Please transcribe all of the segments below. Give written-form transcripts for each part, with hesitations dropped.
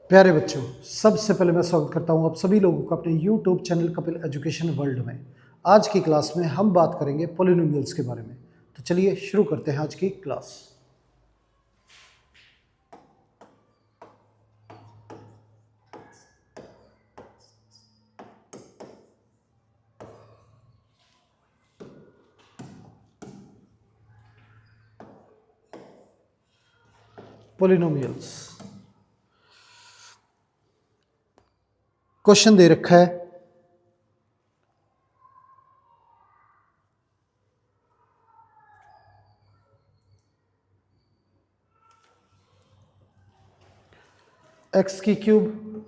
प्यारे बच्चों, सबसे पहले मैं स्वागत करता हूं आप सभी लोगों का अपने YouTube channel Kapil education world में। आज की क्लास में हम बात करेंगे पॉलिनोमियल्स के बारे में। तो चलिए शुरू करते हैं आज की क्लास। पॉलिनोमियल्स क्वेश्चन दे रखा है एक्स की cube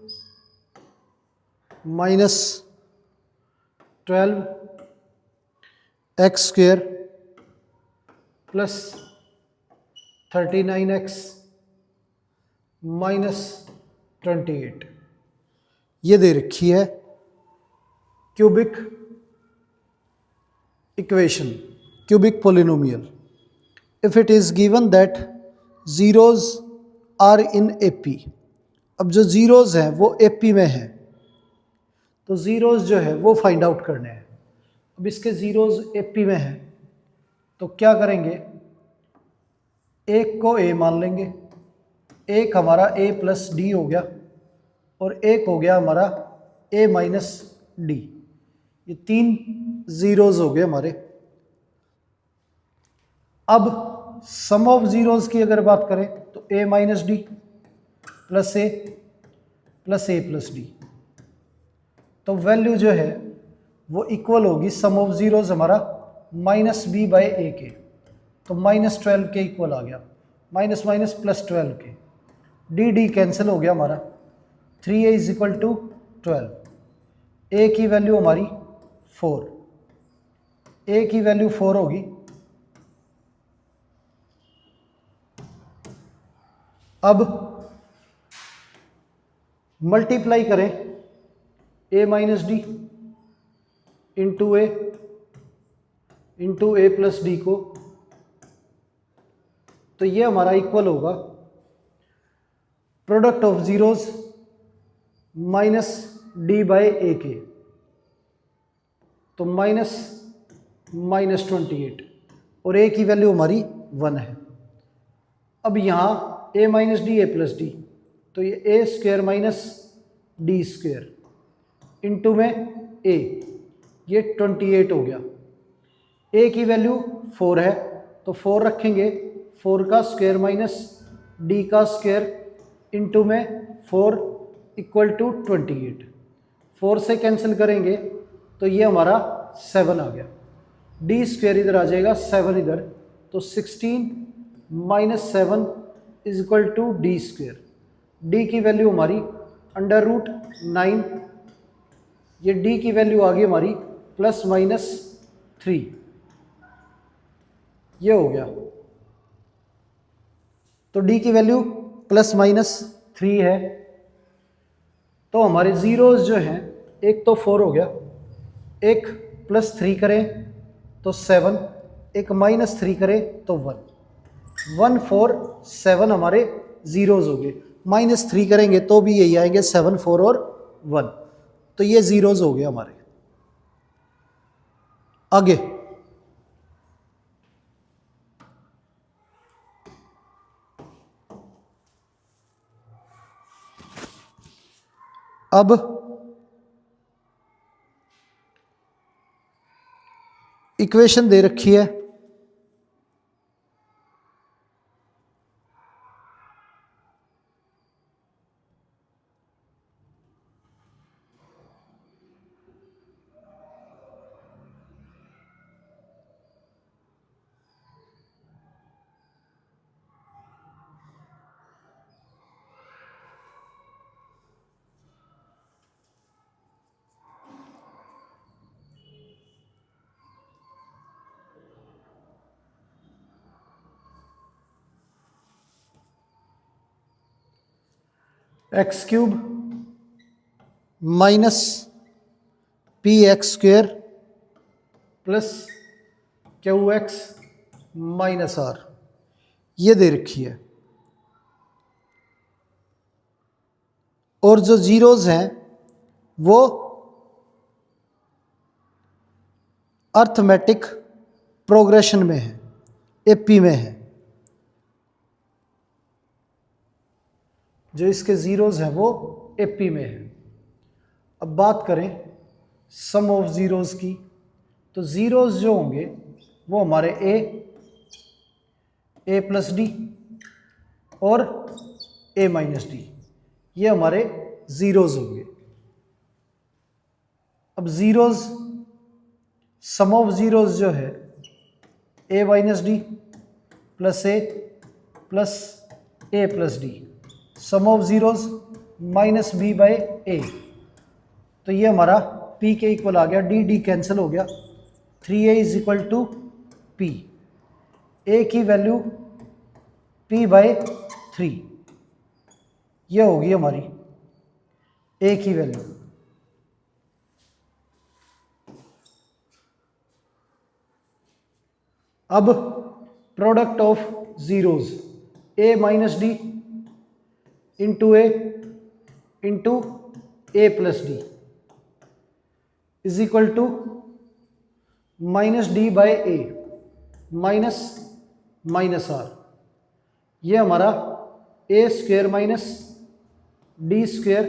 minus 12 x square plus 39x minus 28 ये दे रखी है cubic equation, cubic polynomial. If it is given that zeros are in AP. अब जो जीरोज हैं वो एपी में हैं, तो जीरोज जो है वो फाइंड आउट करने हैं। अब इसके जीरोज एपी में हैं तो क्या करेंगे, एक को ए मान लेंगे, एक हमारा ए प्लस डी हो गया और एक हो गया हमारा ए माइनस डी। ये तीन जीरोज हो गए हमारे। अब सम ऑफ जीरोज की अगर बात करें तो ए minus D plus A plus D, तो वैल्यू जो है वो इक्वल होगी सम ऑफ जीरोज हमारा माइनस बी बाय ए के। तो -12 के इक्वल आ गया, माइनस माइनस प्लस 12 के। डी डी कैंसिल हो गया हमारा, 3a इज इक्वल टू 12। ए की वैल्यू हमारी 4, ए की वैल्यू 4 होगी। अब मल्टीप्लाई करें A minus D into A plus D को, तो ये हमारा इक्वल होगा product of zeros minus D by A के, तो माइनस 28 और ए की वैल्यू हमारी 1 है। अब यहाँ A minus D A plus D, तो ये A square minus D square into में ए, ये 28 हो गया। ए की वैल्यू 4 है तो 4 रखेंगे, 4 का स्क्वायर माइनस डी का स्क्वायर इंटू में 4 इक्वल टू 28। 4 से कैंसिल करेंगे तो ये हमारा 7 आ गया। डी स्क्वायर इधर आ जाएगा, 7 इधर, तो 16 minus 7 is equal to d square. D की वैल्यू हमारी √9, ये डी की वैल्यू आ गई हमारी प्लस माइनस 3, ये हो गया। तो डी की वैल्यू प्लस माइनस 3 है। तो हमारे जीरोज जो हैं, एक तो 4 हो गया, एक प्लस 3 करें तो 7, एक माइनस 3 करें तो 1। 1 4 7 हमारे जीरोज हो गए। माइनस 3 करेंगे तो भी यही आएंगे 7 4 और 1, तो ये जीरोज हो गए हमारे। आगे अब इक्वेशन दे रखी है x cube minus p x square plus q x minus are, ये दे रखी है। और जो ज़ीरोज़ हैं वो अर्थमेटिक प्रोग्रेशन में है, एपी में है। जो इसके ज़ीरोज़ हैं वो एपी में है। अब बात करें सम ऑफ ज़ीरोज़ की, तो ज़ीरोज़ जो होंगे वो हमारे ए प्लस डी और ए माइनस डी, ये हमारे ज़ीरोज़ होंगे। अब ज़ीरोज़, सम ऑफ ज़ीरोज़ जो है A minus D plus A plus D, sum of zeros minus B by A, तो ये हमारा p के इक्वल आ गया, डी कैंसिल हो गया, 3a is equal to p, a की वैल्यू p बाय 3, ये होगी हमारी a की वैल्यू। अब product of zeros a minus D into A plus D is equal to minus D by A minus are, ये हमारा A square minus D square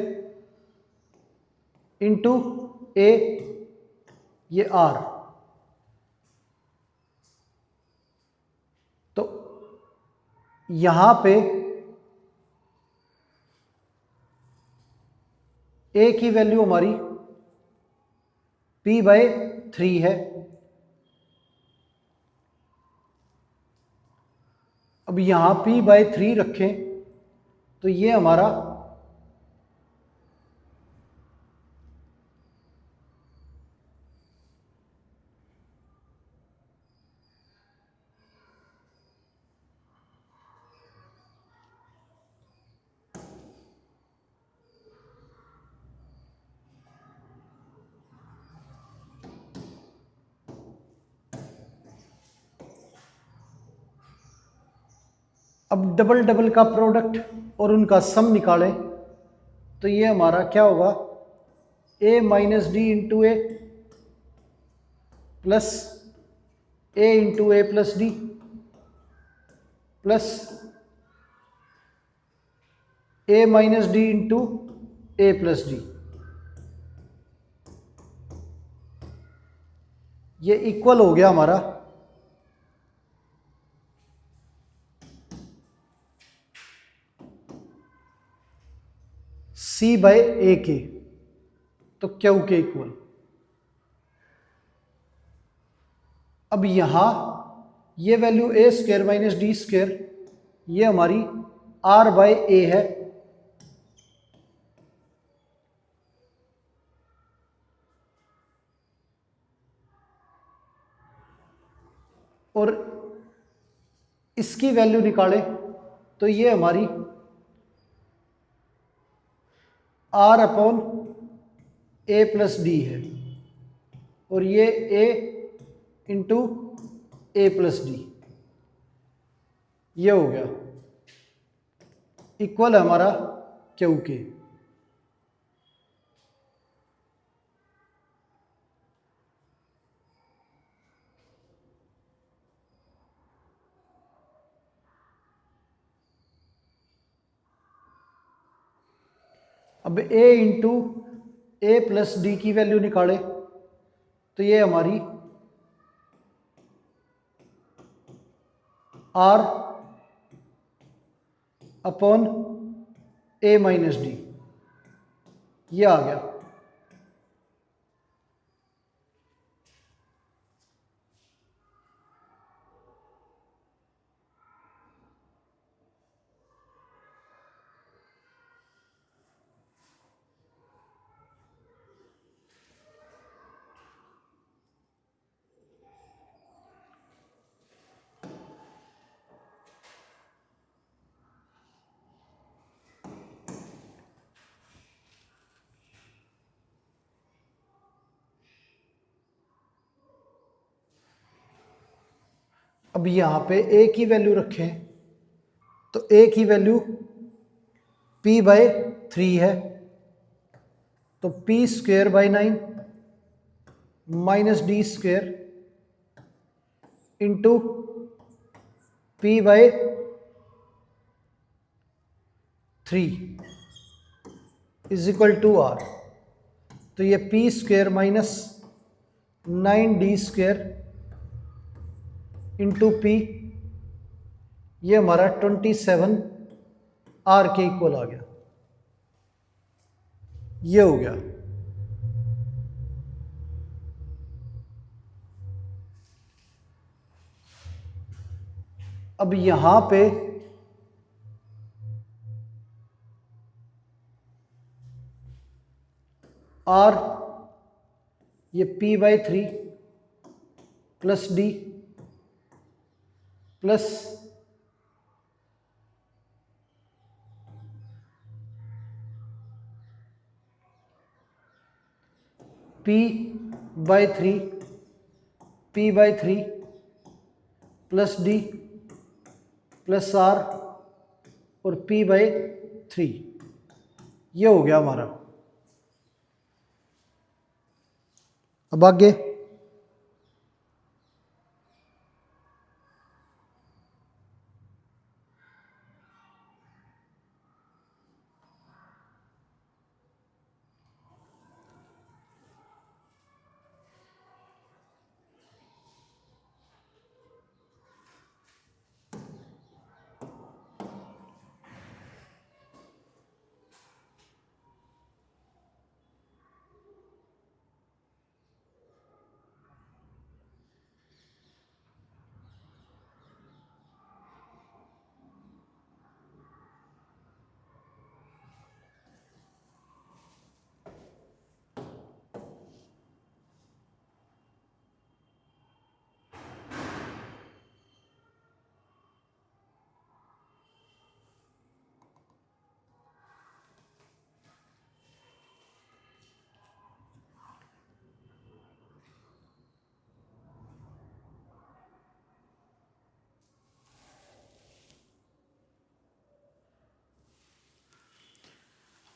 into A, ये R. तो यहां पे ए की वैल्यू हमारी p बाय 3 है। अब यहां p बाय 3 रखें तो ये हमारा अब डबल डबल का प्रोडक्ट और उनका सम निकालें तो ये हमारा क्या होगा, ए माइनस डी इंटू ए प्लस ए इंटू ए प्लस डी प्लस ए माइनस डी इंटू ए प्लस डी, ये इक्वल हो गया हमारा सी बाय ए के, तो क्यू के इक्वल। अब यहां ये वैल्यू ए स्क्वायर माइनस डी स्क्वायर, ये हमारी आर बाय ए है, और इसकी वैल्यू निकाले तो ये हमारी r upon a plus d है, और ये a into A plus d, ये हो गया इक्वल हमारा क्यू के। अब a into A plus d की वैल्यू निकाले तो ये हमारी r upon a minus d, ये आ गया। अब यहाँ पे a की वैल्यू रखें तो a की वैल्यू p बाय 3 है, तो p square by 9 minus D square into p by 3 is equal to r. तो ये p square minus 9d square into p, ये हमारा 27 आर के इक्वल आ गया। ये हो गया। अब यहां पे आर, ये p by 3 plus d plus p by 3 p by 3 plus d plus r और पी बाई 3, ये हो गया हमारा। अब आगे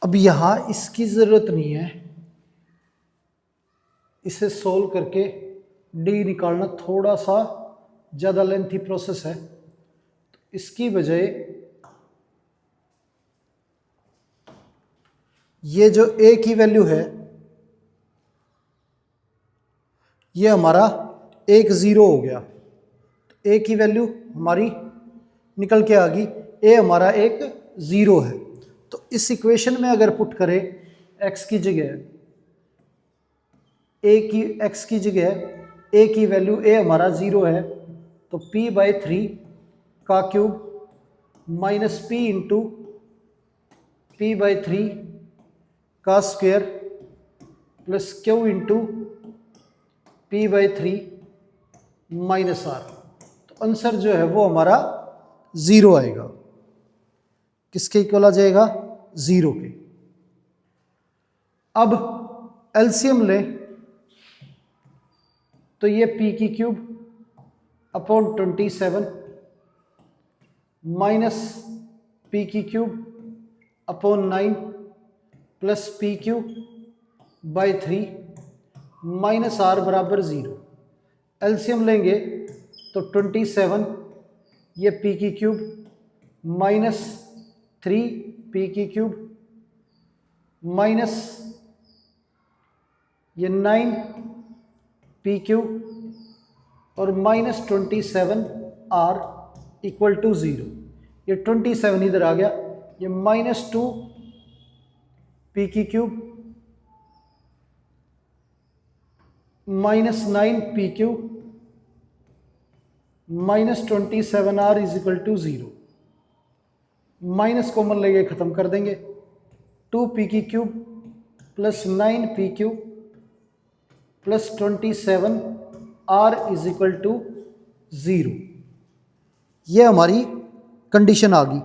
अब यहां इसकी ज़रूरत नहीं है, इसे सोल्व करके डी निकालना थोड़ा सा ज़्यादा लेंथी प्रोसेस है। तो इसकी बजाय ये जो ए की वैल्यू है, ये हमारा एक ज़ीरो हो गया। तो ए की वैल्यू हमारी निकल के आ गई, ए हमारा एक ज़ीरो है। तो इस इक्वेशन में अगर पुट करें एक्स की जगह ए की, एक्स की जगह ए की वैल्यू, ए हमारा ज़ीरो है, तो p बाई 3 का cube minus p into p by 3 का square plus q into p by 3 minus r. तो आंसर जो है वो हमारा ज़ीरो आएगा। किसके इक्वल आ जाएगा? ज़ीरो के। अब एलसीएम लें तो ये पी की क्यूब अपॉन 27 माइनस पी की cube upon 9 plus p cube by 3 minus r बराबर ज़ीरो। एलसीएम लेंगे तो 27, ये पी की क्यूब माइनस 3 पी की क्यूब माइनस ये 9 पी क्यू और minus 27 r equal to zero. ये 27 इधर आ गया, ये माइनस 2 पी की cube minus 9 p q minus 27 r is equal to zero. Minus common लेके ख़त्म कर देंगे, 2 पी की cube plus 9 p q plus 27 r is equal to zero. ये हमारी कंडीशन आ गई।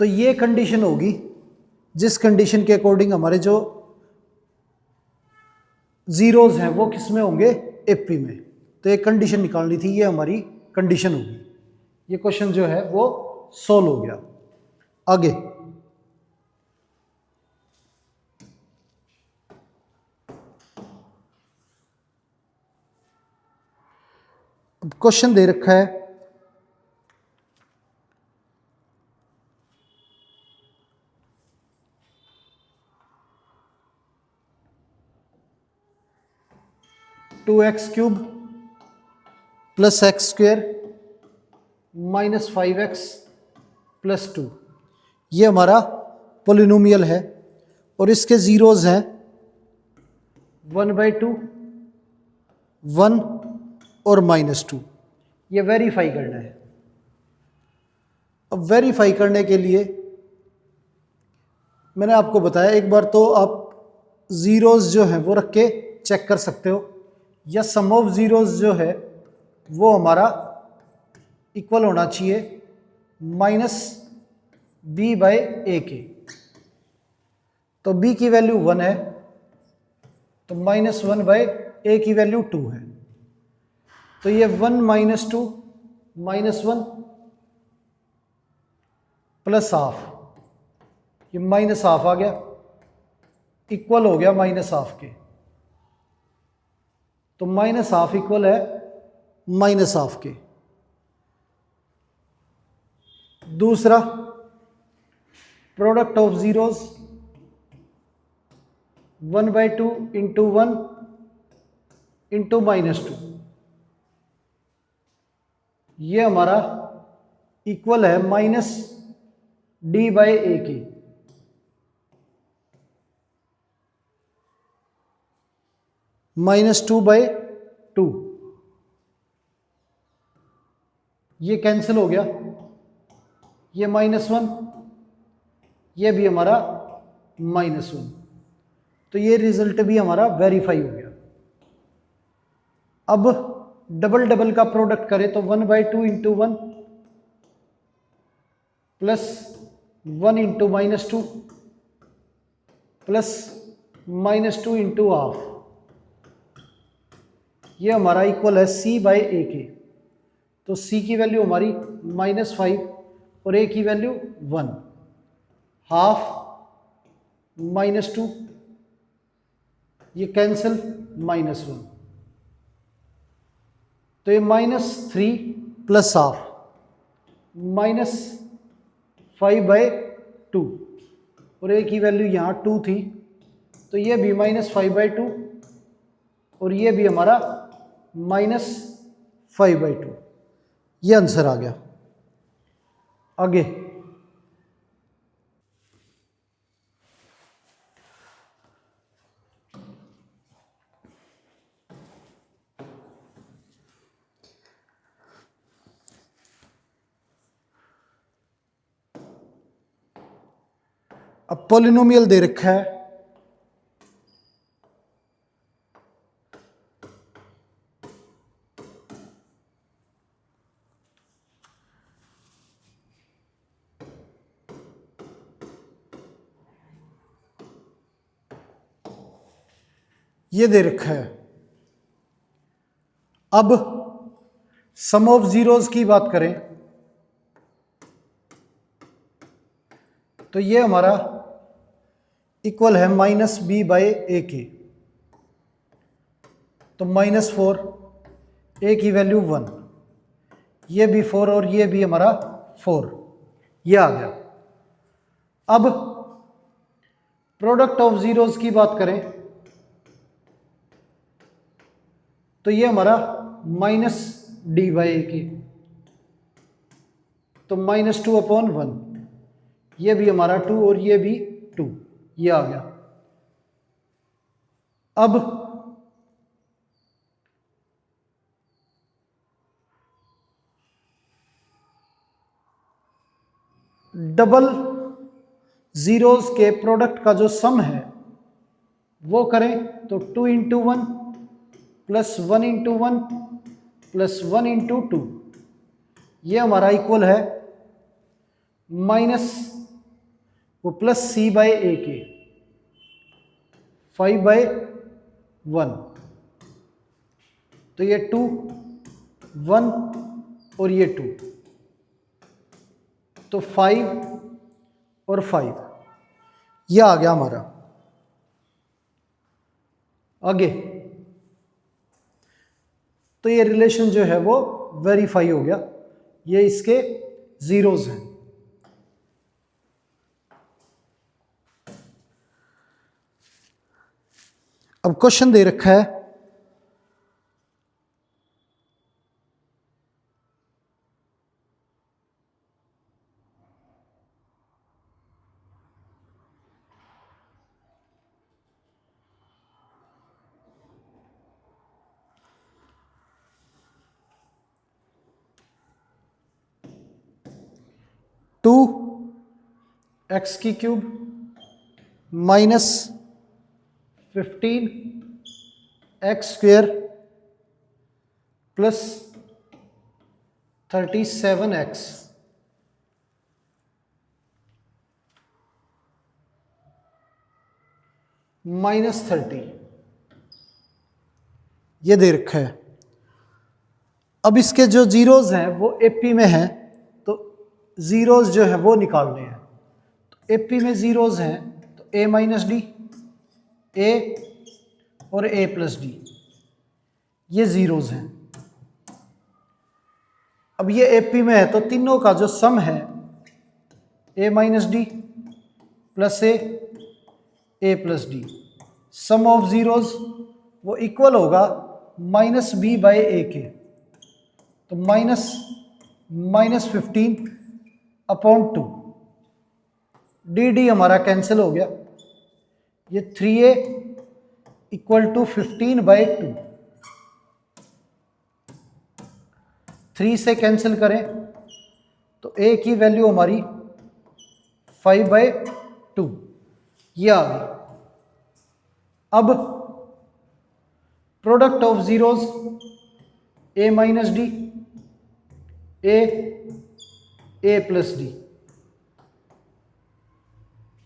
तो ये कंडीशन होगी जिस कंडीशन के अकॉर्डिंग हमारे जो जीरोज हैं वो किस में होंगे, एपी में। तो एक कंडीशन निकालनी थी, ये हमारी कंडीशन होगी। ये क्वेश्चन जो है वो सोल्व हो गया। आगे क्वेश्चन दे रखा है 2x³ + x² - 5x + 2, ये हमारा पोलिनोमियल है और इसके ज़ीरोज़ हैं 1/2, 1 और -2। ये वेरीफाई करना है। अब वेरीफाई करने के लिए मैंने आपको बताया, एक बार तो आप ज़ीरोज़ जो हैं वो रख के चेक कर सकते हो, या सम ऑफ ज़ीरोज़ जो है वो हमारा इक्वल होना चाहिए -b/a के। तो b की वैल्यू 1 है, तो -1/a की वैल्यू 2 है। तो ये 1 - 2 -1 +½ ये -½ आ गया, इक्वल हो गया -½ के। तो -½ इक्वल है -½ के। दूसरा, प्रोडक्ट ऑफ जीरोज 1/2 × 1 × -2, ये हमारा इक्वल है -d/a की। -2/2 ये कैंसिल हो गया, ये -1, ये भी हमारा -1। तो ये रिजल्ट भी हमारा वेरीफाई हो गया। अब डबल डबल का प्रोडक्ट करें तो 1/2 × 1 + 1 × -2 + -2 × ½ ये हमारा इक्वल है c/a के। तो c की वैल्यू हमारी -5 और a की वैल्यू 1, ½ -2 ये कैंसिल -1। तो ये -3 + ½ -5/2 और a की वैल्यू यहाँ 2 थी, तो ये भी -5/2 और ये भी हमारा -5/2। ये आंसर आ गया। आगे अब पॉलिनोमियल दे रखा है ये दे रखा है। अब सम ऑफ जीरोज की बात करें तो ये हमारा इक्वल है -b/a के। तो -4, a की वैल्यू 1, ये भी 4 और ये भी हमारा 4, ये आ गया। अब प्रोडक्ट ऑफ जीरोज की बात करें तो ये हमारा -d/a की। तो -2/1, ये भी हमारा 2 और ये भी 2, ये आ गया। अब डबल जीरोज के प्रोडक्ट का जो सम है वो करें तो 2 × 1 + 1 × 1 + 1 × 2, ये हमारा इक्वल है वो प्लस सी बाय ए के 5/1, तो ये 2 1 और ये 2, तो 5 और 5, ये आ गया हमारा। आगे तो ये रिलेशन जो है वो वेरीफाई हो गया, ये इसके जीरोज हैं। अब क्वेश्चन दे रखा है टू एक्स की cube minus 15 x square plus 37x minus 30, ये दे रखा है। अब इसके जो जीरोज हैं वो एपी में हैं, तो जीरोज जो है वो निकालने हैं। तो एपी में जीरोज हैं तो ए माइनस डी, ए और ए प्लस डी, ये जीरोज हैं। अब ये एपी में है तो तीनों का जो सम है A minus D plus A plus D, sum of zeros वो इक्वल होगा माइनस बी बाय ए के, तो माइनस 15 अपॉन 2, डी डी हमारा कैंसिल हो गया, ये 3a इक्वल टू 15/2, 3 से कैंसिल करें तो a की वैल्यू हमारी 5/2, ये आ गई। अब product of zeros A minus D, A plus d,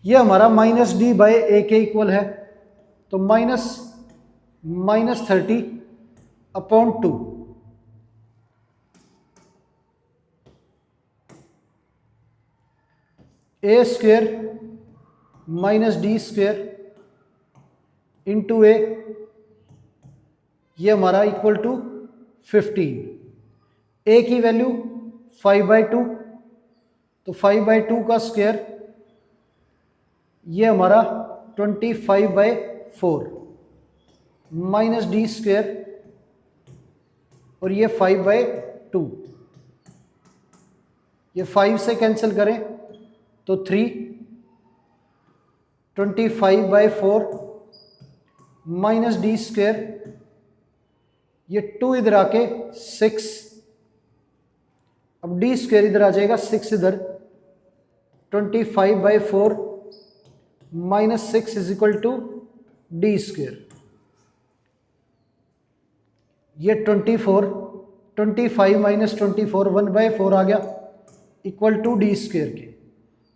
ये हमारा माइनस डी बाय ए के इक्वल है, तो minus 30 upon 2, A square minus D square into A, ये हमारा इक्वल टू 15, ए की वैल्यू 5/2, तो 5/2 का स्क्वायर ये हमारा 25/4 माइनस डी स्क्वेयर और ये 5/2, ये 5 से कैंसिल करें तो 3, 25/4 माइनस डी स्क्वेयर, ये 2 इधर आके 6, अब डी स्क्वेयर इधर आ जाएगा 6 इधर, 25/4 minus 6 is equal to d square, ये 25 माइनस 24 1/4 आ गया इक्वल टू डी स्क्वेयर के,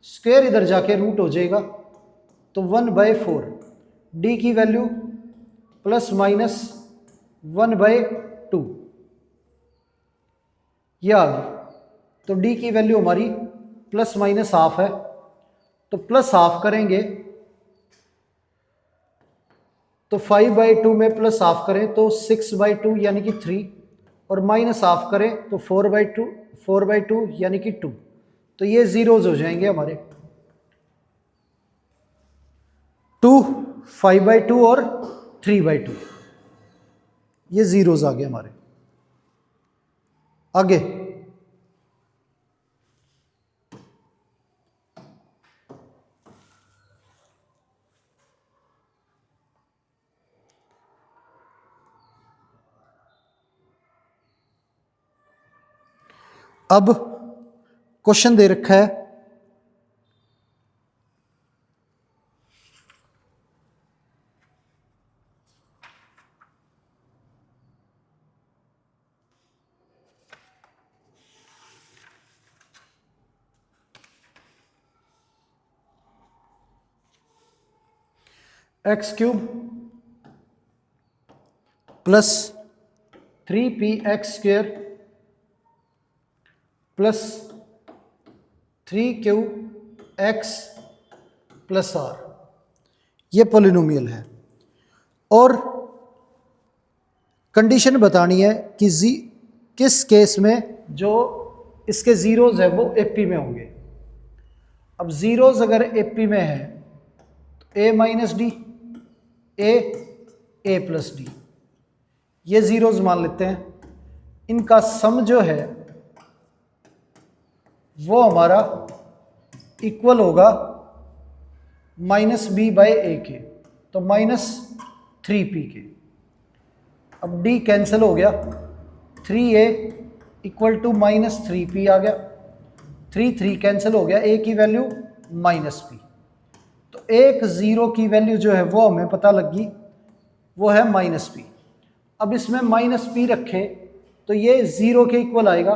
स्क्वेयर इधर जाके रूट हो जाएगा तो 1/4, डी की वैल्यू प्लस माइनस 1/2, ये आ गई। तो डी की वैल्यू हमारी प्लस माइनस हाफ है, तो प्लस हाफ करेंगे तो 5/2 में प्लस हाफ करें तो 6/2 यानी कि 3, और माइनस हाफ करें तो 4/2 यानी कि 2, तो ये जीरोज हो जाएंगे हमारे, 2 5/2 और 3/2, ये जीरोज आ गए हमारे। आगे अब क्वेश्चन दे रखा है x cube plus 3p(x²) plus 3q(x plus r, ये पोलिनोमियल है। और कंडीशन बतानी है कि किस केस में जो इसके ज़ीरोज़ है वो एपी में होंगे। अब ज़ीरोज़ अगर एपी में है तो a minus D, A plus d, ये ज़ीरोज़ मान लेते हैं। इनका सम जो है वो हमारा इक्वल होगा -b/a के, तो -3p के। अब d कैंसिल हो गया, 3a इक्वल टू -3p आ गया, 3 कैंसिल हो गया, a की वैल्यू -p। तो एक ज़ीरो की वैल्यू जो है वो हमें पता लगी, वो है -p। अब इसमें -p रखें तो ये ज़ीरो के इक्वल आएगा,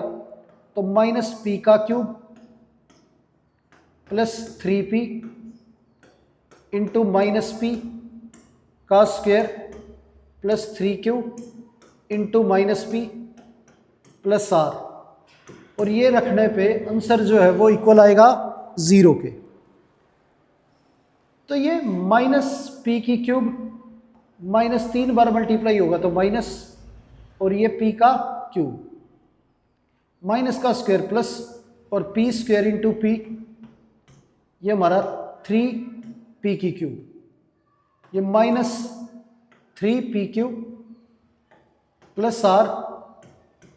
तो -p का cube plus 3p into -p का square plus 3q into -p plus r, और ये रखने पे आंसर जो है वो इक्वल आएगा 0 के। तो ये -p की क्यूब -3 बार मल्टीप्लाई होगा तो माइनस, और ये p का क्यूब माइनस का स्क्वायर प्लस, और p² इंटू p, ये हमारा 3p की क्यूब, ये -3p cube plus r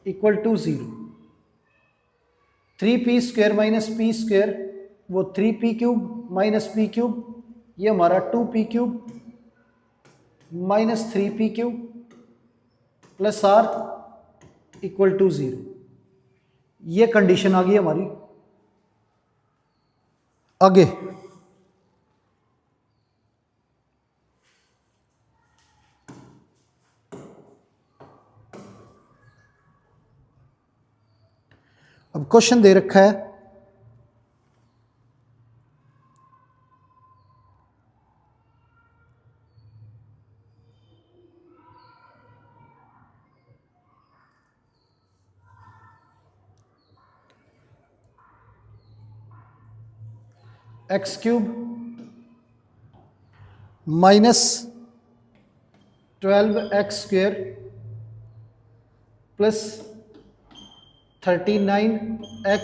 equal to 0। 3p² minus p², वो 3p cube minus p cube, ये हमारा 2p cube minus 3p cube plus r equal to 0। ये कंडीशन आ गई हमारी। आगे अब क्वेश्चन दे रखा है x³ -12x² plus 39x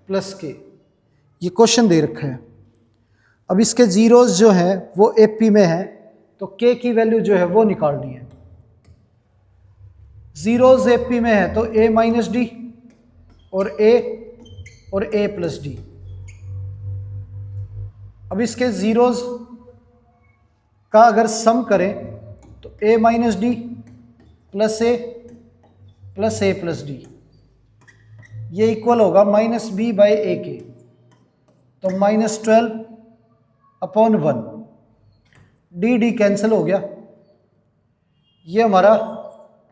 plus के, ये क्वेश्चन दे रखा है। अब इसके ज़ीरोज़ जो हैं वो एपी में है, तो के की वैल्यू जो है वो निकालनी है। ज़ीरोज़ एपी में है तो a माइनस डी और a प्लस डी। अब इसके ज़ीरोज़ का अगर सम करें तो a minus D plus a plus d, ये इक्वल होगा -b/a के, तो -12/1, डी कैंसिल हो गया, ये हमारा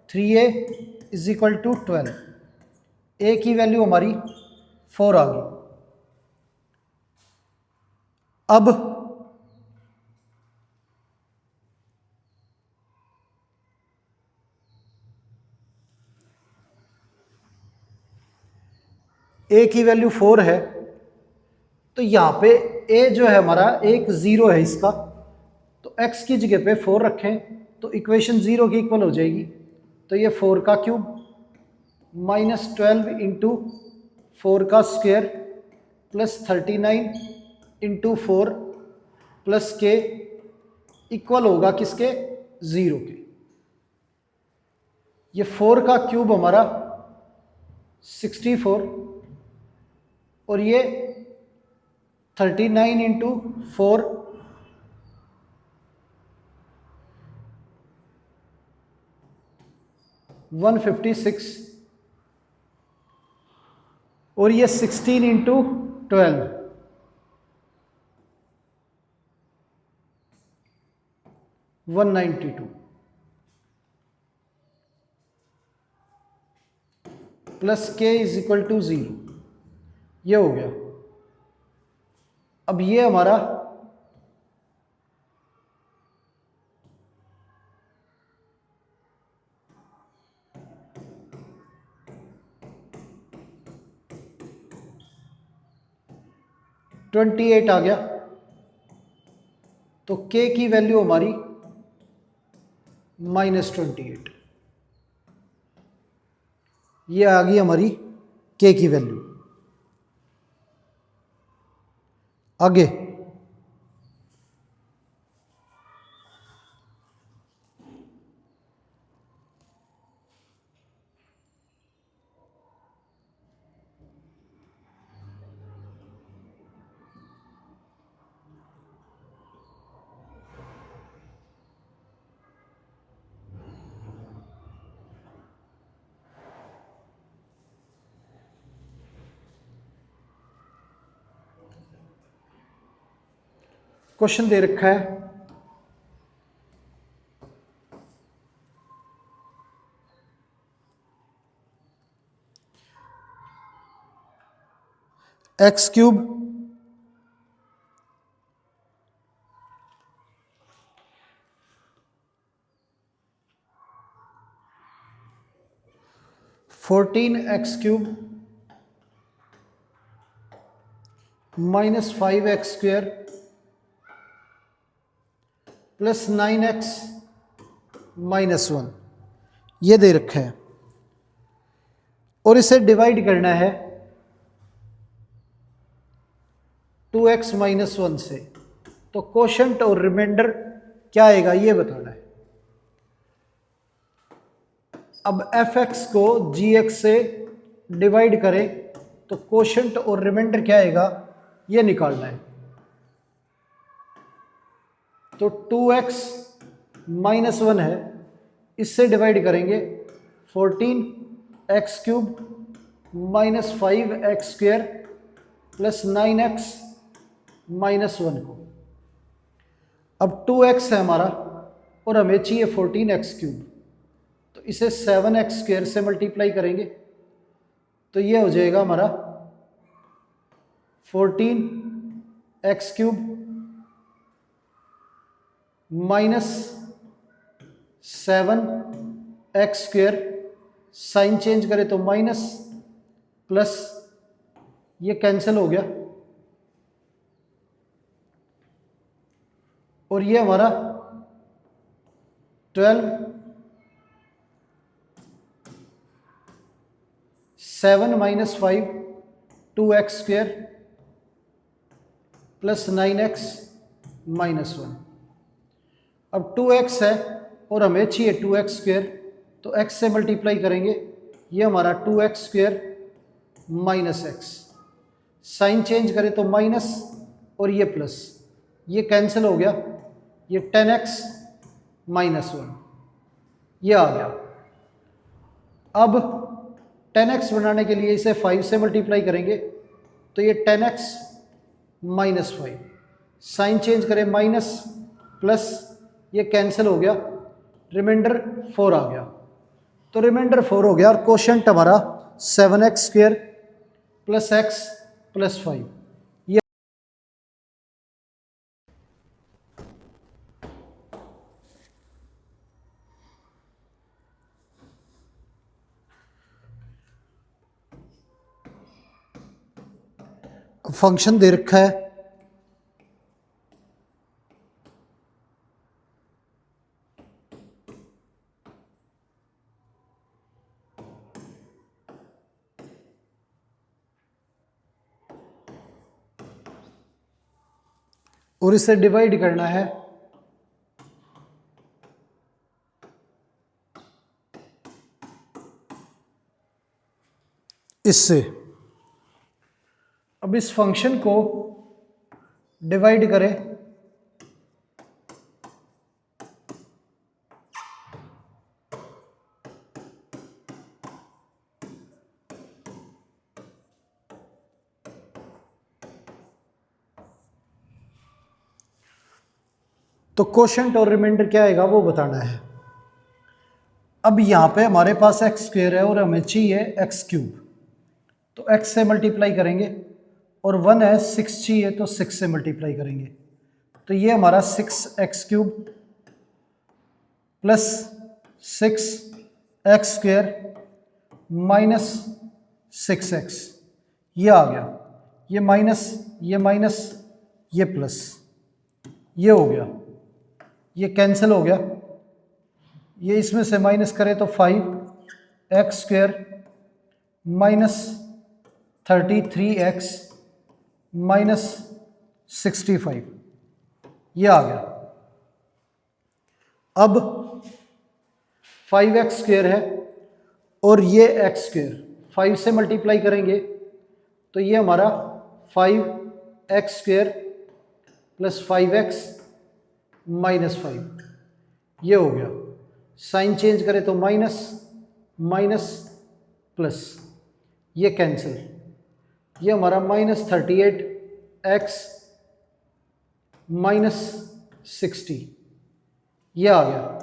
3a is equal to 12, a की वैल्यू हमारी 4 आ गई। अब a की वैल्यू 4 है, तो यहाँ पे a जो है हमारा एक ज़ीरो है इसका, तो x की जगह पे 4 रखें तो इक्वेशन 0 की इक्वल हो जाएगी। तो ये 4 का क्यूब -12 इंटू 4 का स्क्वायर प्लस 39 इंटू 4 प्लस के इक्वल होगा किसके, 0 के। ये 4 का क्यूब हमारा 64, और ये 39 इंटू 4 156, और ये 16 इंटू 12 192 प्लस के इज इक्वल टू 0, ये हो गया। अब ये हमारा 28 आ गया, तो k की वैल्यू हमारी -28, ये आ गई हमारी k की वैल्यू। आगे क्वेश्चन दे रखा है x³ (14x³ -5x² + 9x -1 ये दे रखा है, और इसे डिवाइड करना है 2x - 1 से। तो कोशेंट और रिमाइंडर क्या आएगा ये बताना है। अब fx को gx से डिवाइड करें तो कोशेंट और रिमाइंडर क्या आएगा ये निकालना है। तो 2x - 1 है, इससे डिवाइड करेंगे 14x³ -5x² + 9x -1 को। अब 2x है हमारा और हमें चाहिए 14x³, तो इसे 7x² से मल्टीप्लाई करेंगे तो ये हो जाएगा हमारा 14x³ -7x², साइन चेंज करें तो माइनस, प्लस ये कैंसिल हो गया, और ये हमारा 12 7 - 5 2x² + 9x -1। अब 2x है और हमें चाहिए 2x², तो x से मल्टीप्लाई करेंगे, ये हमारा 2x² -x, साइन चेंज करें तो माइनस और ये प्लस, ये कैंसिल हो गया, ये 10x -1 ये आ गया। अब 10x बनाने के लिए इसे 5 से मल्टीप्लाई करेंगे तो ये 10x -5, साइन चेंज करें माइनस, प्लस ये कैंसिल हो गया, रिमाइंडर 4 आ गया। तो रिमाइंडर 4 हो गया और कोशेंट हमारा 7x² + x + 5। ये फंक्शन दे रखा है और इसे डिवाइड करना है इससे। अब इस फंक्शन को डिवाइड करें तो कोशेंट और रिमाइंडर क्या आएगा वो बताना है। अब यहाँ पे हमारे पास x² है और हमें चाहिए x³, तो x से मल्टीप्लाई करेंगे, और 1 है 6 चाहिए तो 6 से मल्टीप्लाई करेंगे, तो ये हमारा 6x³ + 6x² - 6x ये आ गया। ये माइनस, ये माइनस, ये प्लस, ये हो गया, ये कैंसिल हो गया। ये इसमें से माइनस करें तो 5x² माइनस 33x माइनस 65, ये आ गया। अब 5x² है और ये x², 5 से मल्टीप्लाई करेंगे तो ये हमारा 5x² प्लस 5x माइनस 5, ये हो गया। साइन चेंज करें तो माइनस माइनस प्लस, ये कैंसिल, ये हमारा -38x माइनस 60, ये आ गया।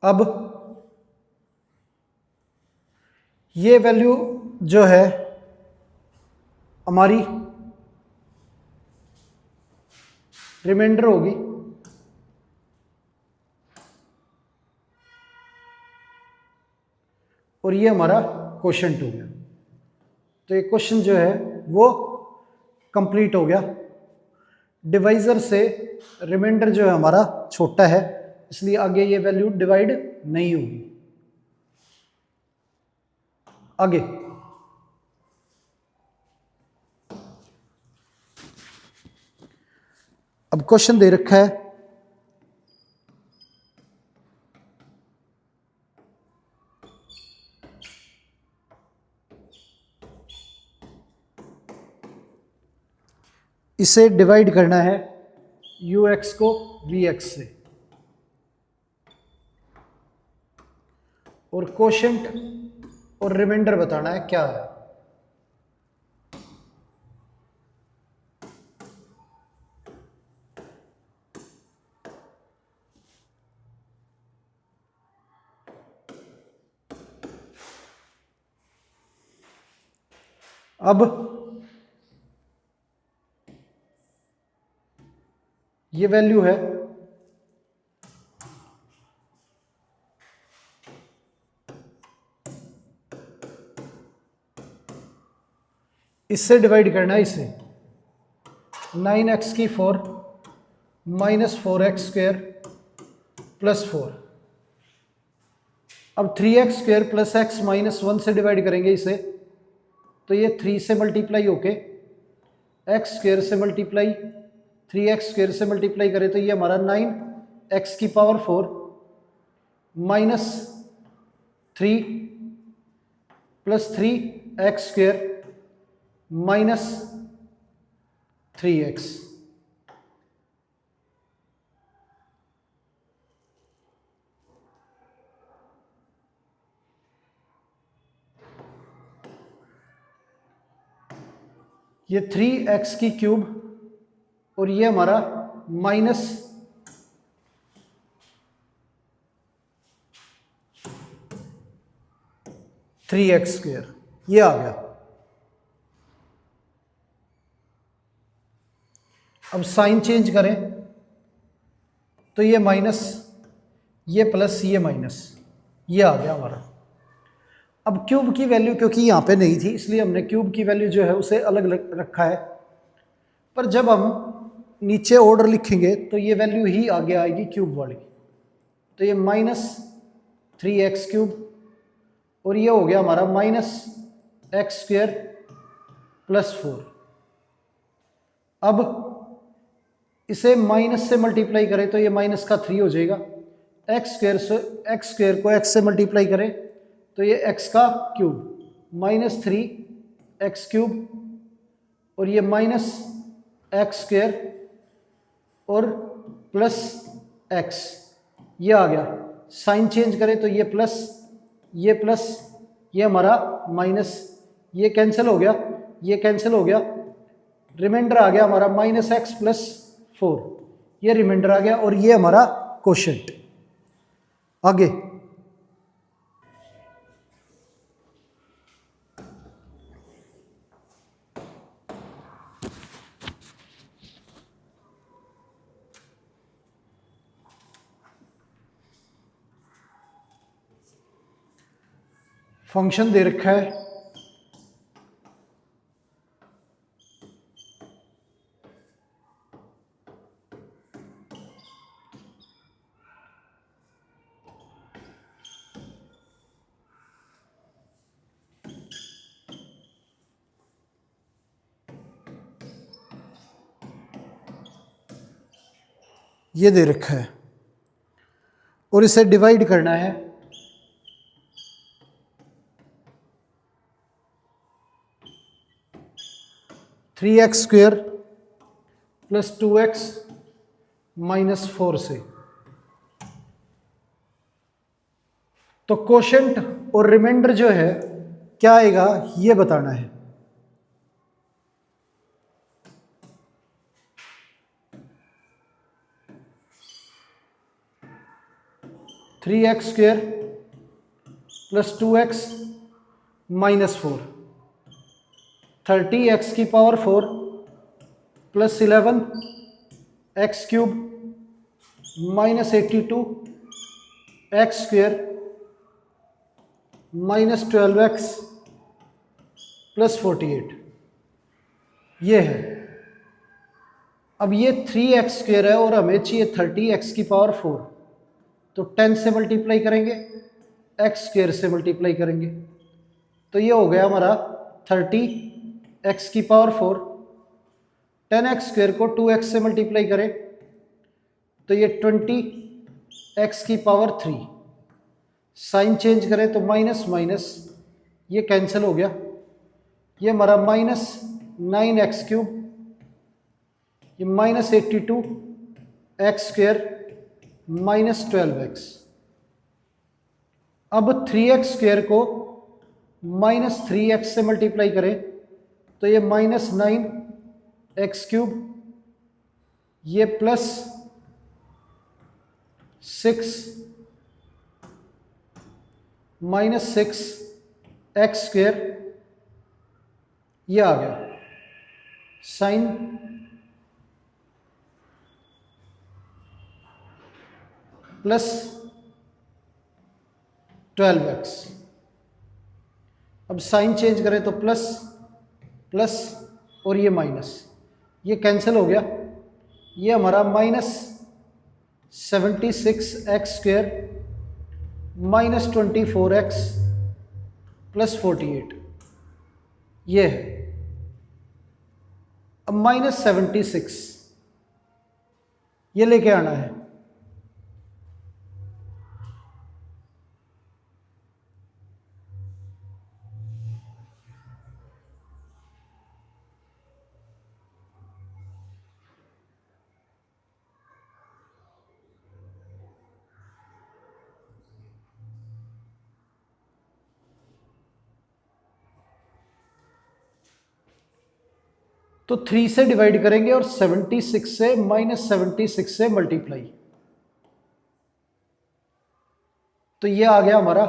अब ये वैल्यू जो है हमारी रिमाइंडर होगी, और ये हमारा क्वोशंट हो गया। तो ये क्वेश्चन जो है वो कंप्लीट हो गया। डिवाइजर से रिमाइंडर जो है हमारा छोटा है, इसलिए आगे ये वैल्यू डिवाइड नहीं होगी। आगे अब क्वेश्चन दे रखा है इसे डिवाइड करना है ux को vx से, और क्वोशंट और रिमाइंडर बताना है क्या है। अब ये वैल्यू है इससे डिवाइड करना है इसे, 9x4 माइनस 4x² प्लस 4। अब 3x² प्लस x माइनस 1 से डिवाइड करेंगे इसे, तो ये 3 से मल्टीप्लाई होके x² से मल्टीप्लाई 3x² से मल्टीप्लाई करें तो ये हमारा 9x4 minus 3 plus 3x² minus 3x। ये 3x की क्यूब और ये हमारा माइनस 3x², ये आ गया। अब साइन चेंज करें तो ये माइनस, ये प्लस, ये माइनस, ये आ गया हमारा। अब क्यूब की वैल्यू क्योंकि यहाँ पे नहीं थी इसलिए हमने क्यूब की वैल्यू जो है उसे अलग रखा है, पर जब हम नीचे ऑर्डर लिखेंगे तो ये वैल्यू ही आगे आएगी क्यूब वाली। तो ये -3x³ और ये हो गया हमारा -x² प्लस 4। अब इसे माइनस से मल्टीप्लाई करें तो ये माइनस का 3 हो जाएगा। x² को x से मल्टीप्लाई करें तो ये x का क्यूब, -3x³ और ये -x² और प्लस x, ये आ गया। साइन चेंज करें तो ये प्लस, ये प्लस, ये हमारा माइनस, ये कैंसिल हो गया, ये कैंसिल हो गया। रिमाइंडर आ गया हमारा -x प्लस 4, ये रिमाइंडर आ गया और ये हमारा क्वोशंट। आगे फंक्शन दे रखा है ये दे रखा है और इसे डिवाइड करना है three x square plus 2x minus 4 से। तो कोशेंट और रिमाइंडर जो है क्या आएगा ये बताना है। Three x square plus 2x minus 4, 30x की power 4 plus 11 x cube minus 82 x square minus 12x plus 48 ये है। अब ये 3x स्क्वेयर है और हमें चाहिए 30x की पावर 4, तो 10 से मल्टीप्लाई करेंगे, एक्स स्क्वेयर से मल्टीप्लाई करेंगे, तो ये हो गया हमारा 30x की पावर 4। 10x स्क्वेयर को 2x से मल्टीप्लाई करें तो ये 20x की पावर 3। साइन चेंज करें तो माइनस माइनस ये कैंसिल हो गया, ये हमारा माइनस 9x क्यूब, ये minus 82 x square minus 12x। अब 3x स्क्वेयर को माइनस 3x से मल्टीप्लाई करें तो ये माइनस 9x क्यूब, ये प्लस 6 माइनस 6 एक्स स्क्वेयर, ये आ गया साइन प्लस 12x। अब साइन चेंज करें तो प्लस प्लस और ये माइनस, ये कैंसिल हो गया, ये हमारा minus 76 x square minus 24x plus 48 ये है। अब माइनस 76 ये लेके आना है, तो 3 से डिवाइड करेंगे और 76 से माइनस 76 से मल्टीप्लाई, तो ये आ गया हमारा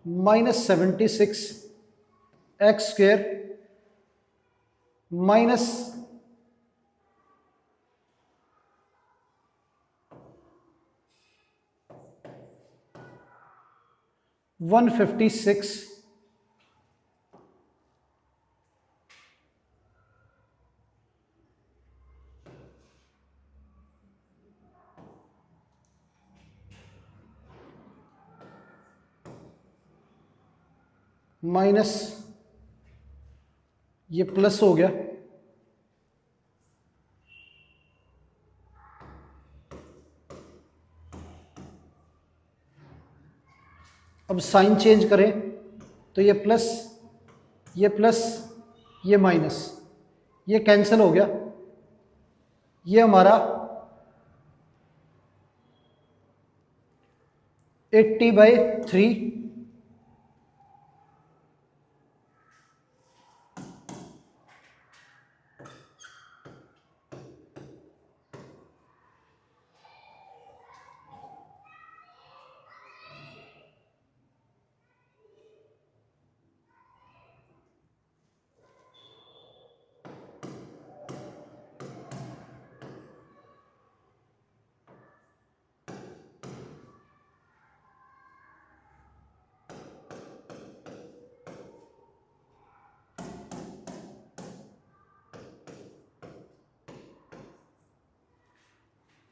minus 76 x square minus 156 minus ये प्लस हो गया, अब साइन चेंज करें तो ये प्लस ये माइनस, ये कैंसिल हो गया, ये हमारा 80/3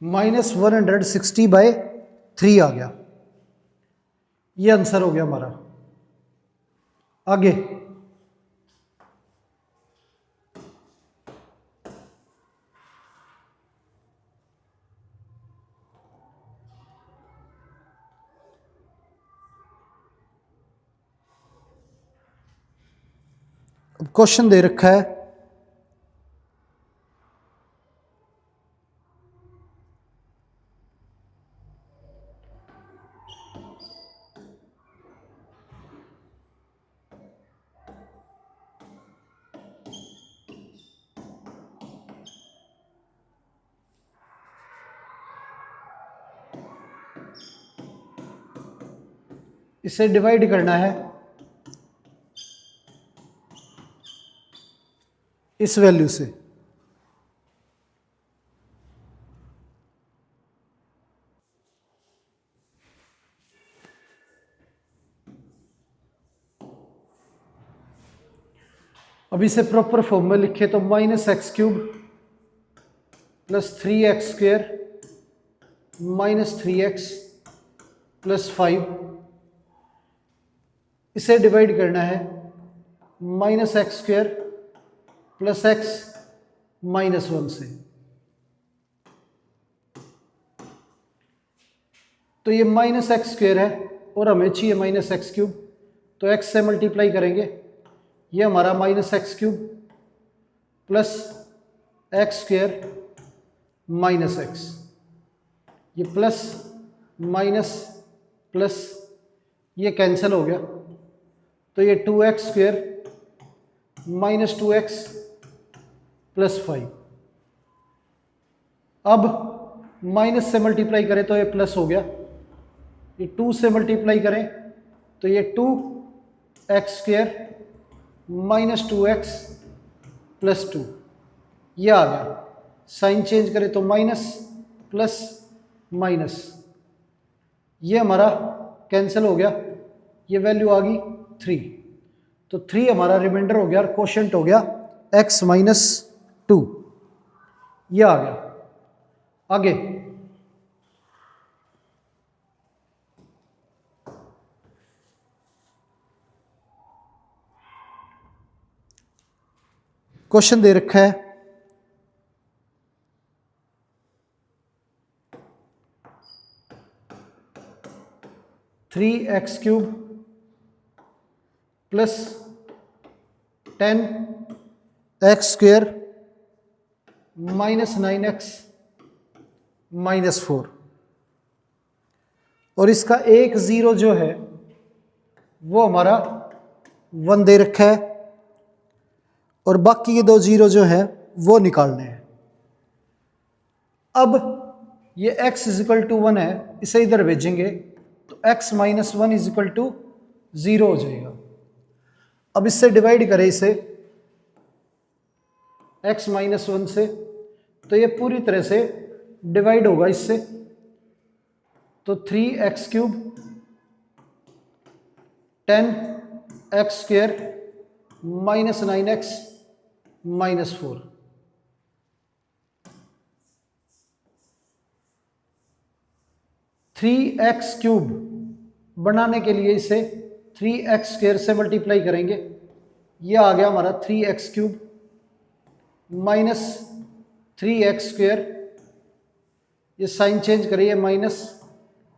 -160/3 आ गया। ये आंसर हो गया हमारा। आगे अब क्वेश्चन दे रखा है इसे डिवाइड करना है इस वैल्यू से। अब इसे प्रॉपर फॉर्म में लिखे तो -x³ + 3x² -3x + 5। इसे डिवाइड करना है -x² + x -1 से। तो ये -x² है और हमें चाहिए -x³ तो x से मल्टीप्लाई करेंगे। ये हमारा -x³ + x² -x, ये प्लस माइनस प्लस ये कैंसिल हो गया तो ये 2x² -2x + 5। अब माइनस से मल्टीप्लाई करें तो ये प्लस हो गया, ये 2 से मल्टीप्लाई करें तो ये 2x² -2x + 2 ये आ गया। साइन चेंज करें तो माइनस प्लस माइनस, ये हमारा कैंसिल हो गया, ये वैल्यू आ गई 3। तो 3 हमारा रिमाइंडर हो गया और कोशेंट हो गया x - 2, ये आ गया। आगे क्वेश्चन दे रखा है (3x³ + 10x² -9x -4, और इसका एक ज़ीरो जो है वो हमारा 1 दे रखा है और बाकी ये 2 ज़ीरो जो है वो निकालने हैं। अब ये x = 1 है, इसे इधर भेजेंगे तो x - 1 = 0 हो जाएगा। अब इससे डिवाइड करें इसे x - 1 से तो ये पूरी तरह से डिवाइड होगा इससे, तो 3x³ 10x² -9x -4। (3x³ बनाने के लिए इसे 3x² से मल्टीप्लाई करेंगे, ये आ गया हमारा 3x³ -3x², ये साइन चेंज करिए माइनस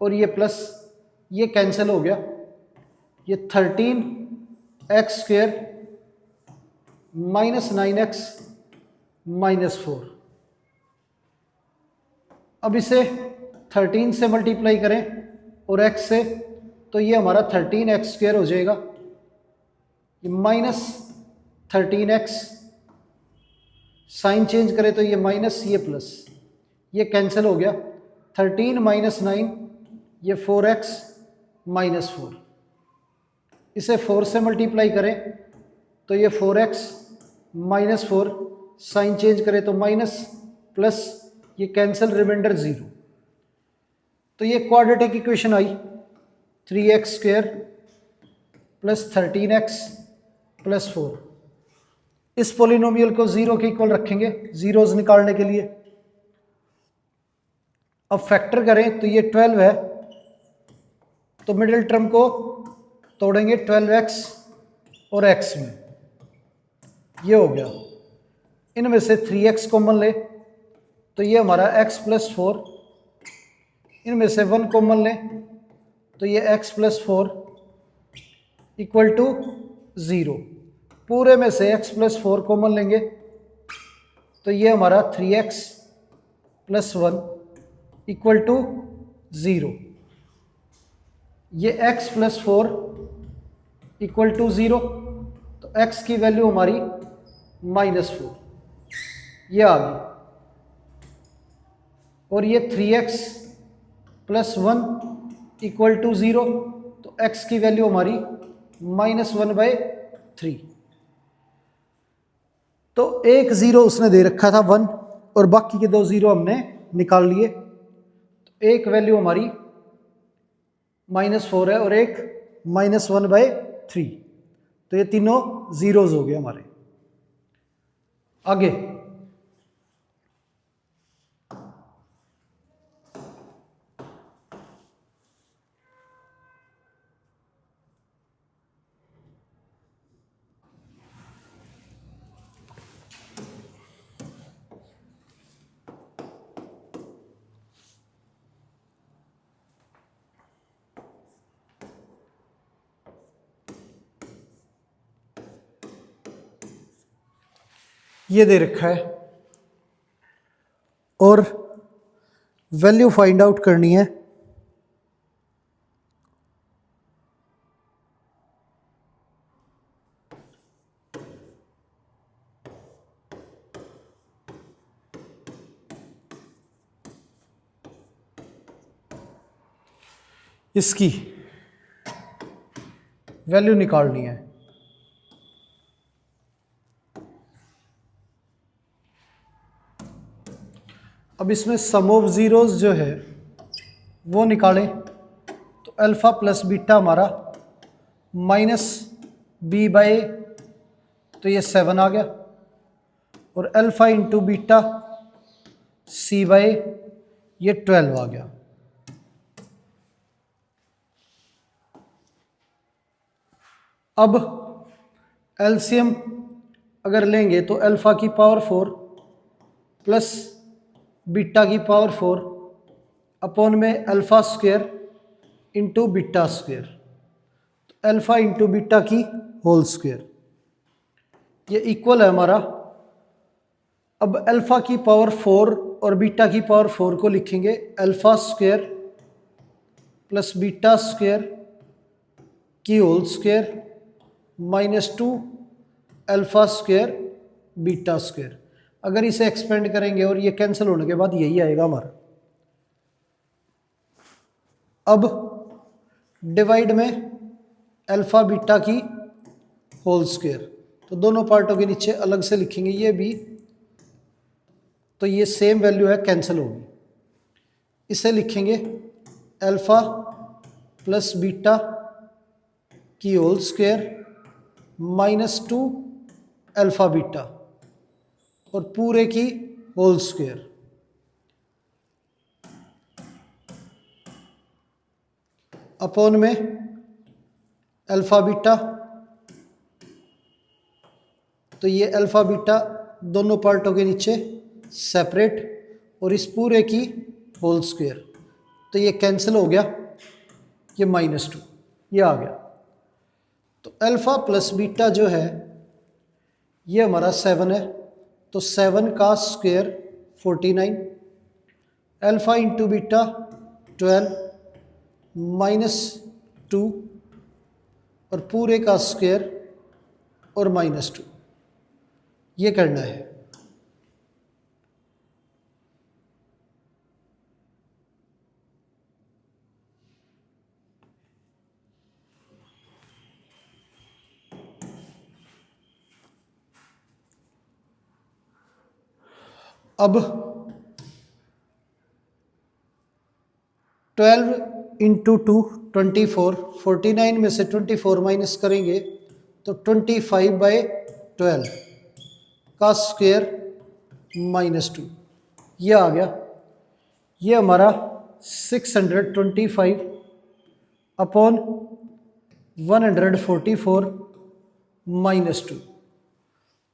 और ये प्लस, ये कैंसिल हो गया, ये 13x² -9x -4। अब इसे 13 से मल्टीप्लाई करें और x से तो ये हमारा 13x² हो जाएगा, ये -13x, साइन चेंज करें तो ये माइनस ये प्लस, ये कैंसिल हो गया, 13 - 9 ये 4x -4। इसे 4 से मल्टीप्लाई करें तो ये 4x -4, साइन चेंज करें तो माइनस प्लस, ये कैंसिल, रिमाइंडर 0। तो ये क्वाड्रेटिक इक्वेशन आई 3x² + 13x + 4। इस पॉलिनोमियल को 0 के इक्वल रखेंगे जीरोज निकालने के लिए। अब फैक्टर करें तो ये 12 है, तो मिडिल टर्म को तोड़ेंगे 12x और x में, ये हो गया। इनमें से 3x कॉमन ले तो ये हमारा x + 4, इनमें से 1 कॉमन ले तो ये x + 4 = 0। पूरे में से x + 4 कॉमन लेंगे तो ये हमारा 3x + 1 = 0। ये x + 4 = 0, तो x की वैल्यू हमारी -4, ये आ गई। और ये 3x + 1 = 0, तो x की वैल्यू हमारी -1/3। तो एक ज़ीरो उसने दे रखा था 1, और बाकी के 2 ज़ीरो हमने निकाल लिए। तो एक वैल्यू हमारी -4 है और एक -1/3, तो ये तीनों ज़ीरोज़ हो गए हमारे। आगे ये दे रखा है और वैल्यू फाइंड आउट करनी है। इसकी वैल्यू निकालनी है। अब इसमें सम ऑफ ज़ीरोज़ जो है वो निकालें तो अल्फ़ा + बीटा हमारा -b/a, तो ये 7 आ गया, और अल्फ़ा × बीटा c/a, ये 12 आ गया। अब एलसीएम अगर लेंगे तो अल्फ़ा की पावर 4 प्लस बीटा की पावर 4 अपॉन में alpha square into beta square, तो अल्फ़ा इंटू बीटा की होल स्क्वायर, ये इक्वल है हमारा। अब अल्फ़ा की पावर 4 और बीटा की पावर 4 को लिखेंगे alpha square plus beta square की whole square -2 alpha square beta square. अगर इसे एक्सपेंड करेंगे और ये कैंसिल होने के बाद यही आएगा हमारा। अब डिवाइड में अल्फ़ा बीटा की होल स्क्वायर, तो दोनों पार्टों के नीचे अलग से लिखेंगे ये भी, तो ये सेम वैल्यू है, कैंसिल होगी। इसे लिखेंगे अल्फ़ा प्लस बीटा की होल स्क्वायर -2 अल्फ़ा बीटा और पूरे की होल स्क्वायर, अपॉन में अल्फ़ा बीटा, तो ये अल्फ़ा बीटा दोनों पार्टों के नीचे सेपरेट, और इस पूरे की होल स्क्वायर, तो ये कैंसिल हो गया, ये -2 ये आ गया। तो अल्फ़ा प्लस बीटा जो है ये हमारा 7 है, तो 7 का स्क्वायर 49, अल्फ़ा इंटू बीटा 12 -2 और पूरे का स्क्वायर और -2, ये करना है। अब 12 × 2 24, 49 में से 24 माइनस करेंगे तो 25/12 का स्क्वायर -2, ये आ गया। ये हमारा 625 अपॉन 144 -2।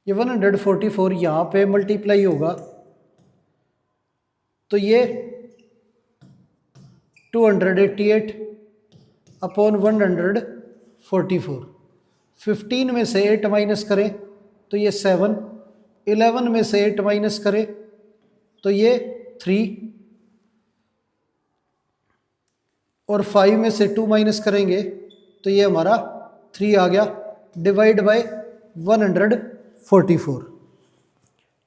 ये 144 यहाँ पे मल्टीप्लाई होगा तो ये 288 अपॉन 144। 15 में से 8 माइनस करें तो ये 7, 11 में से 8 माइनस करें तो ये 3, और 5 में से 2 माइनस करेंगे तो ये हमारा 3 आ गया, डिवाइड बाय 144।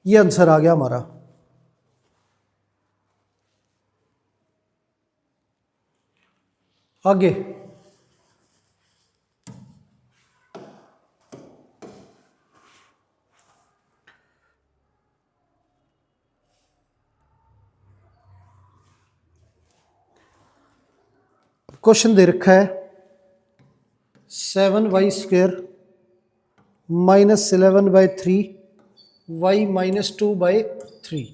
ये आंसर आ गया हमारा। आगे क्वेश्चन दे रखा है 7y² -11/3 y -2/3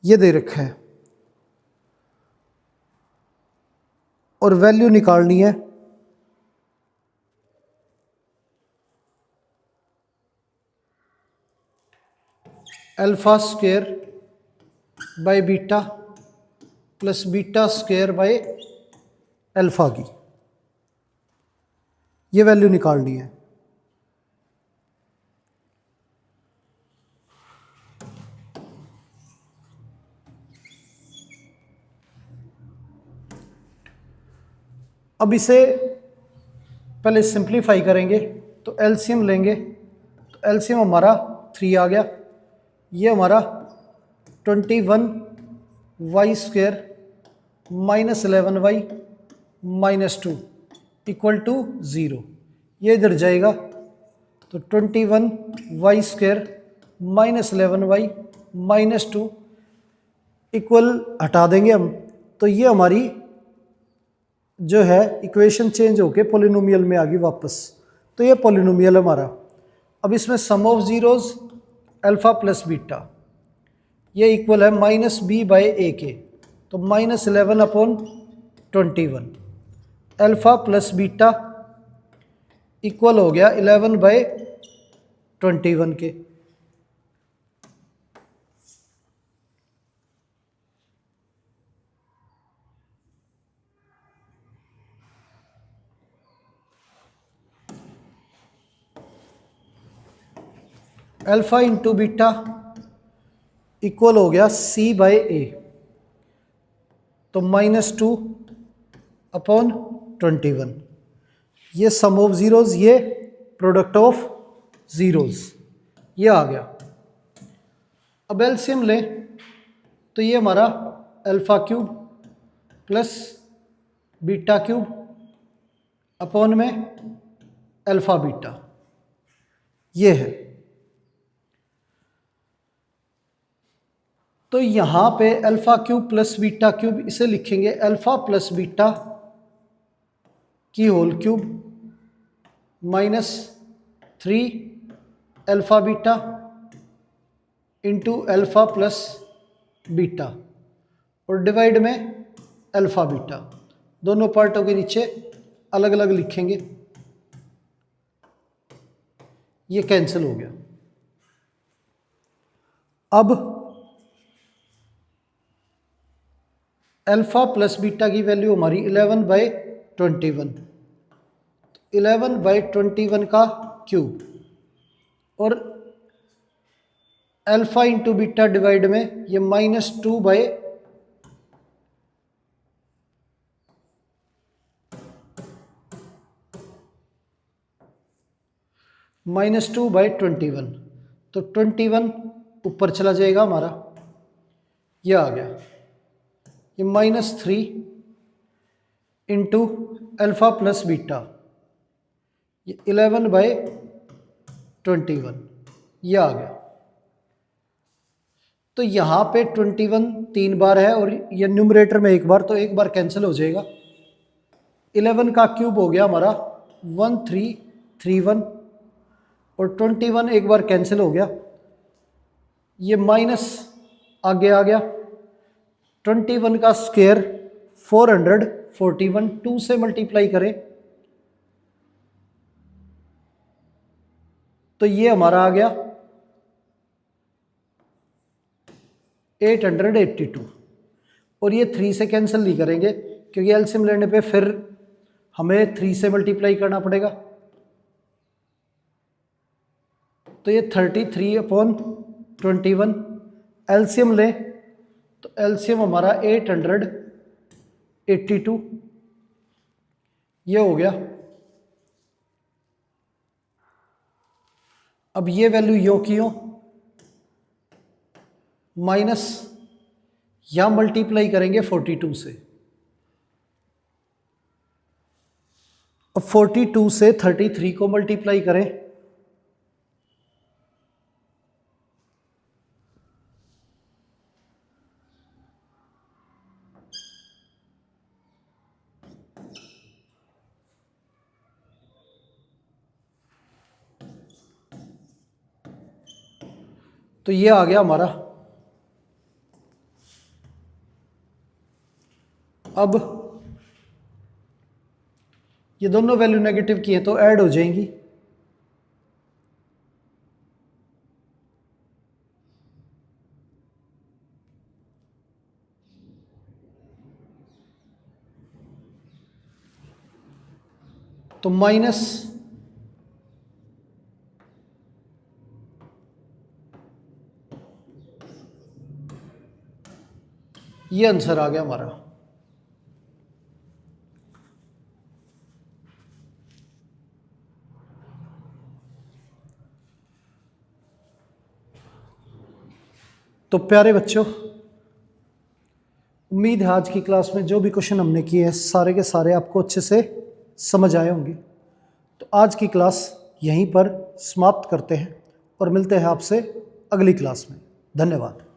ये दे रखा है और वैल्यू निकालनी है α² by beta plus β² by alpha की। ये वैल्यू निकालनी है। अब इसे पहले सिंप्लीफाई करेंगे तो एलसीएम लेंगे तो एलसीएम हमारा 3 आ गया। ये हमारा 21y² -11y -2 इक्वल टू 0। ये इधर जाएगा तो 21y² -11y -2 इक्वल हटा देंगे हम तो ये हमारी जो है इक्वेशन चेंज होके पॉलिनोमियल में आ गई वापस। तो ये पॉलिनोमियल हमारा। अब इसमें sum of zeros alpha plus beta ये इक्वल है -b/a तो -11 upon 21 alpha plus beta equal हो गया 11/21 के। अल्फा इंटू बीटा इक्वल हो गया c/a तो -2 अपॉन 21। ये सम ऑफ जीरोज ये प्रोडक्ट ऑफ जीरोज ये आ गया। अब एलसीएम लें तो ये हमारा α³ प्लस β³ अपॉन में अल्फा बीटा ये है। तो यहाँ पे α³ प्लस β³ इसे लिखेंगे अल्फा प्लस बीटा की whole cube -3 alpha beta into alpha plus beta और डिवाइड में अल्फा बीटा। दोनों पार्टों के नीचे अलग अलग लिखेंगे। ये कैंसिल हो गया। अब अल्फा प्लस बीटा की वैल्यू हमारी 11/21 11/21 का क्यूब और अल्फा इंटू बीटा डिवाइड में ये -2/21 तो 21 ऊपर चला जाएगा हमारा। यह आ गया ये -3 इंटू अल्फा प्लस बीटा ये 11/21 ये आ गया। तो यहाँ पे 21 3 बार है और ये न्यूमरेटर में एक बार, तो एक बार कैंसिल हो जाएगा। 11 का क्यूब हो गया हमारा 1331 और 21 एक बार कैंसिल हो गया। ये माइनस आगे आ गया 21 का स्क्वायर 441, 2 से मल्टीप्लाई करें तो ये हमारा आ गया 882, और ये 3 से कैंसिल नहीं करेंगे क्योंकि एलसीएम लेने पे फिर हमें 3 से मल्टीप्लाई करना पड़ेगा। तो ये 33/21, एलसीएम लें तो एलसीएम हमारा 882 ये हो गया। अब ये वैल्यू यो की यो माइनस यहां मल्टीप्लाई करेंगे 42 से। अब 42 से 33 को मल्टीप्लाई करें तो ये आ गया हमारा। अब ये दोनों वैल्यू नेगेटिव की है तो ऐड हो जाएंगी। तो माइनस ये आंसर आ गया हमारा। तो प्यारे बच्चों, उम्मीद है आज की क्लास में जो भी क्वेश्चन हमने किए हैं सारे के सारे आपको अच्छे से समझ आए होंगे। तो आज की क्लास यहीं पर समाप्त करते हैं और मिलते हैं आपसे अगली क्लास में। धन्यवाद।